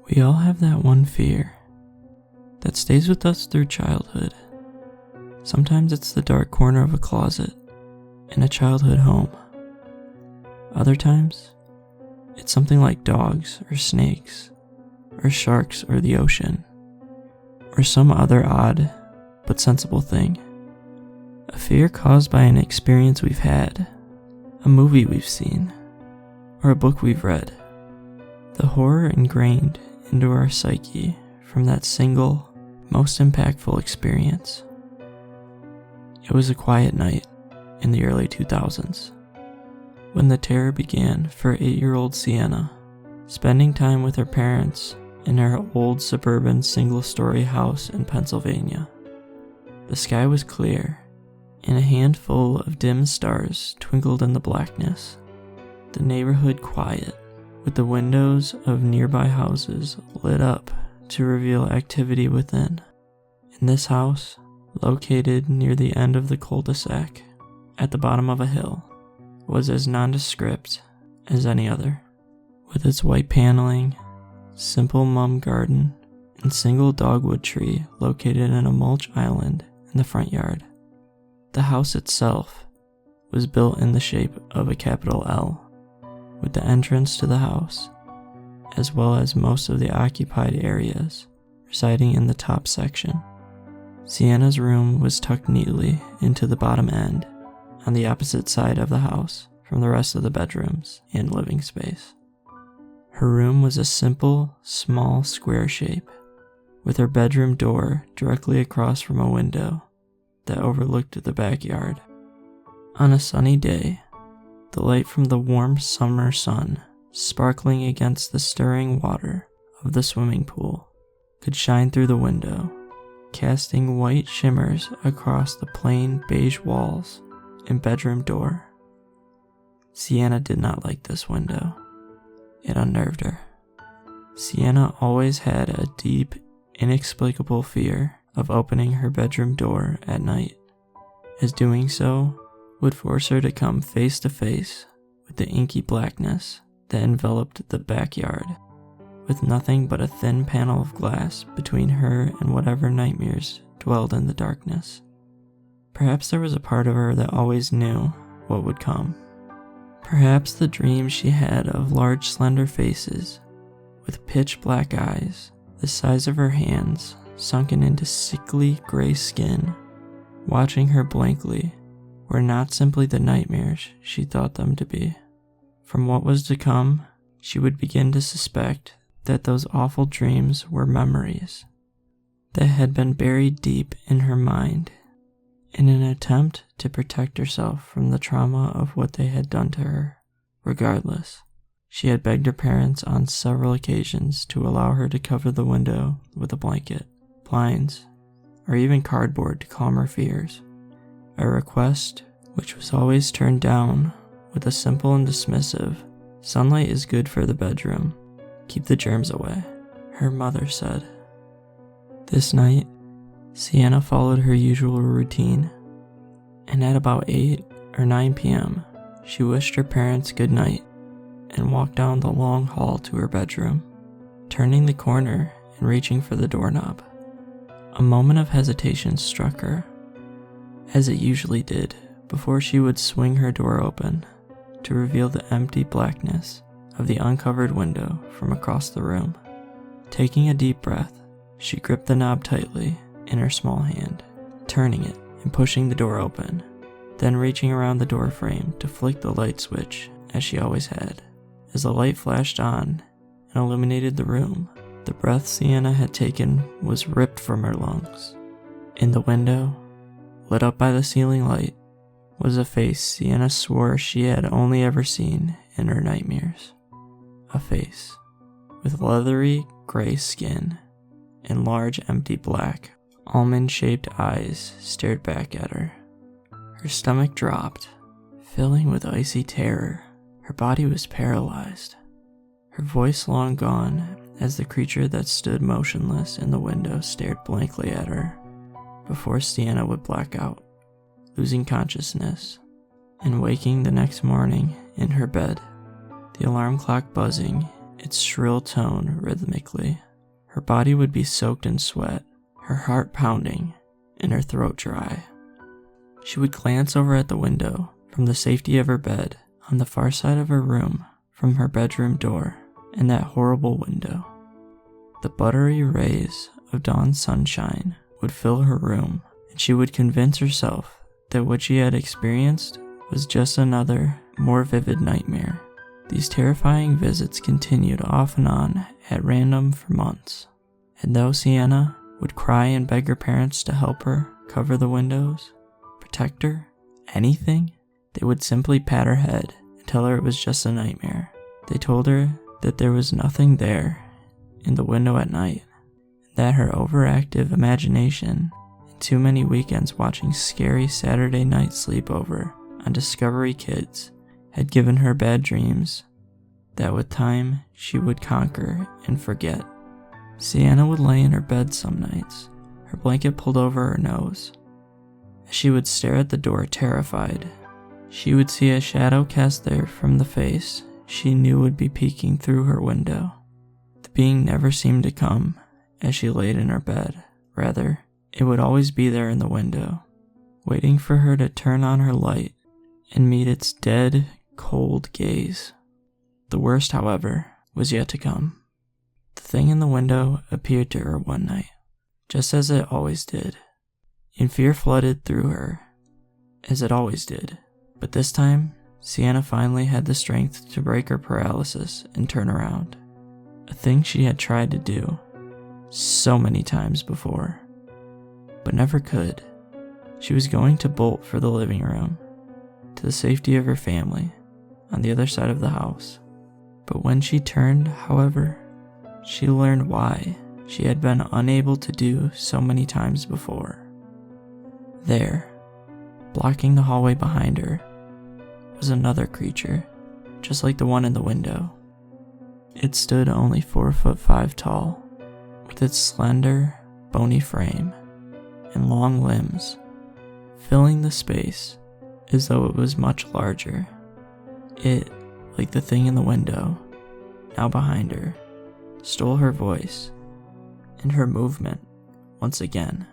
We all have that one fear that stays with us through childhood. Sometimes it's the dark corner of a closet in a childhood home. Other times, it's something like dogs or snakes or sharks or the ocean or some other odd but sensible thing. A fear caused by an experience we've had, a movie we've seen, or a book we've read. The horror ingrained into our psyche from that single, most impactful experience. It was a quiet night in the early 2000s, when the terror began for 8-year-old Sienna, spending time with her parents in her old suburban single-story house in Pennsylvania. The sky was clear, and a handful of dim stars twinkled in the blackness. The neighborhood quiet, with the windows of nearby houses lit up to reveal activity within. In this house, located near the end of the cul-de-sac, at the bottom of a hill, was as nondescript as any other, with its white paneling, simple mum garden, and single dogwood tree located in a mulch island in the front yard. The house itself was built in the shape of a capital L, with the entrance to the house, as well as most of the occupied areas, residing in the top section. Sienna's room was tucked neatly into the bottom end, on the opposite side of the house from the rest of the bedrooms and living space. Her room was a simple, small square shape, with her bedroom door directly across from a window that overlooked the backyard. On a sunny day, the light from the warm summer sun, sparkling against the stirring water of the swimming pool, could shine through the window, casting white shimmers across the plain beige walls and bedroom door. Sienna did not like this window. It unnerved her. Sienna always had a deep, inexplicable fear of opening her bedroom door at night, as doing so would force her to come face to face with the inky blackness that enveloped the backyard, with nothing but a thin panel of glass between her and whatever nightmares dwelled in the darkness. Perhaps there was a part of her that always knew what would come. Perhaps the dreams she had of large slender faces, with pitch black eyes, the size of her hands, sunken into sickly gray skin, watching her blankly, were not simply the nightmares she thought them to be. From what was to come, she would begin to suspect that those awful dreams were memories that had been buried deep in her mind in an attempt to protect herself from the trauma of what they had done to her. Regardless, she had begged her parents on several occasions to allow her to cover the window with a blanket, blinds, or even cardboard to calm her fears, a request which was always turned down with a simple and dismissive, "Sunlight is good for the bedroom. Keep the germs away," her mother said. This night, Sienna followed her usual routine, and at about 8 or 9 p.m., she wished her parents good night and walked down the long hall to her bedroom, turning the corner and reaching for the doorknob. A moment of hesitation struck her, as it usually did before she would swing her door open to reveal the empty blackness of the uncovered window from across the room. Taking a deep breath, she gripped the knob tightly in her small hand, turning it and pushing the door open, then reaching around the door frame to flick the light switch as she always had. As the light flashed on and illuminated the room, the breath Sienna had taken was ripped from her lungs. In the window, lit up by the ceiling light, was a face Sienna swore she had only ever seen in her nightmares. A face with leathery gray skin and large empty black, almond-shaped eyes stared back at her. Her stomach dropped, filling with icy terror. Her body was paralyzed, her voice long gone as the creature that stood motionless in the window stared blankly at her before Sienna would black out, losing consciousness and waking the next morning in her bed, the alarm clock buzzing its shrill tone rhythmically. Her body would be soaked in sweat, her heart pounding, and her throat dry. She would glance over at the window from the safety of her bed on the far side of her room from her bedroom door and that horrible window. The buttery rays of dawn sunshine would fill her room, and she would convince herself that what she had experienced was just another, more vivid nightmare. These terrifying visits continued off and on at random for months, and though Sienna would cry and beg her parents to help her cover the windows, protect her, anything, they would simply pat her head and tell her it was just a nightmare. They told her that there was nothing there in the window at night, and that her overactive imagination and too many weekends watching scary Saturday night sleepover on Discovery Kids had given her bad dreams that with time she would conquer and forget. Sienna would lay in her bed some nights, her blanket pulled over her nose. As she would stare at the door terrified, she would see a shadow cast there from the face she knew would be peeking through her window. The being never seemed to come as she laid in her bed. Rather, it would always be there in the window, waiting for her to turn on her light and meet its dead, cold gaze. The worst, however, was yet to come. The thing in the window appeared to her one night, just as it always did, and fear flooded through her, as it always did. But this time, Sienna finally had the strength to break her paralysis and turn around, a thing she had tried to do so many times before, but never could. She was going to bolt for the living room, to the safety of her family, on the other side of the house. But when she turned, however, she learned why she had been unable to do so many times before. There, blocking the hallway behind her, was another creature, just like the one in the window. It stood only 4'5" tall, with its slender, bony frame and long limbs, filling the space as though it was much larger. It, like the thing in the window, now behind her, stole her voice and her movement once again.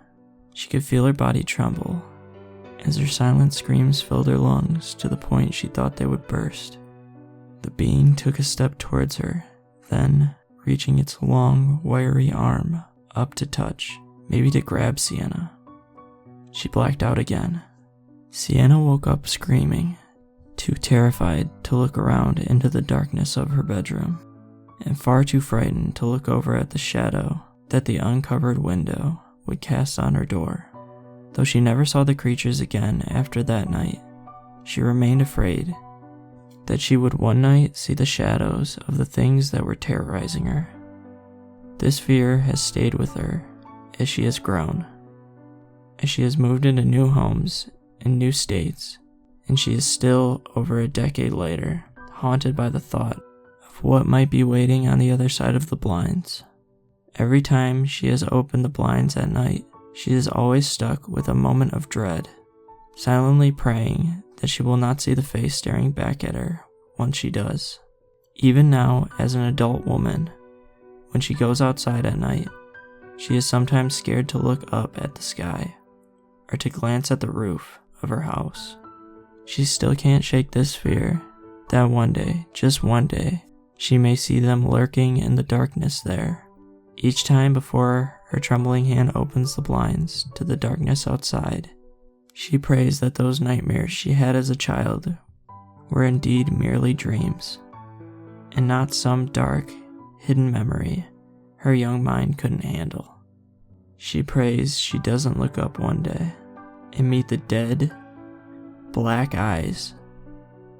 She could feel her body tremble as her silent screams filled her lungs to the point she thought they would burst. The being took a step towards her, then, reaching its long, wiry arm up to touch, maybe to grab Sienna. She blacked out again. Sienna woke up screaming, too terrified to look around into the darkness of her bedroom, and far too frightened to look over at the shadow that the uncovered window would cast on her door. Though she never saw the creatures again after that night, she remained afraid that she would one night see the shadows of the things that were terrorizing her. This fear has stayed with her as she has grown, as she has moved into new homes in new states, and she is still, over a decade later, haunted by the thought of what might be waiting on the other side of the blinds. Every time she has opened the blinds at night, she is always stuck with a moment of dread, silently praying that she will not see the face staring back at her once she does. Even now, as an adult woman, when she goes outside at night, she is sometimes scared to look up at the sky, or to glance at the roof of her house. She still can't shake this fear that one day, just one day, she may see them lurking in the darkness there. Each time before her trembling hand opens the blinds to the darkness outside, she prays that those nightmares she had as a child were indeed merely dreams, and not some dark, hidden memory her young mind couldn't handle. She prays she doesn't look up one day and meet the dead, black eyes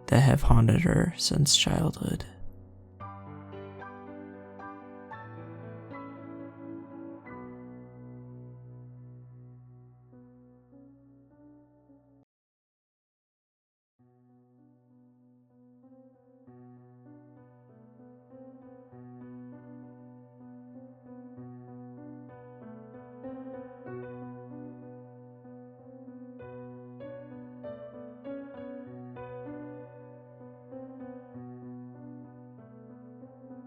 that have haunted her since childhood.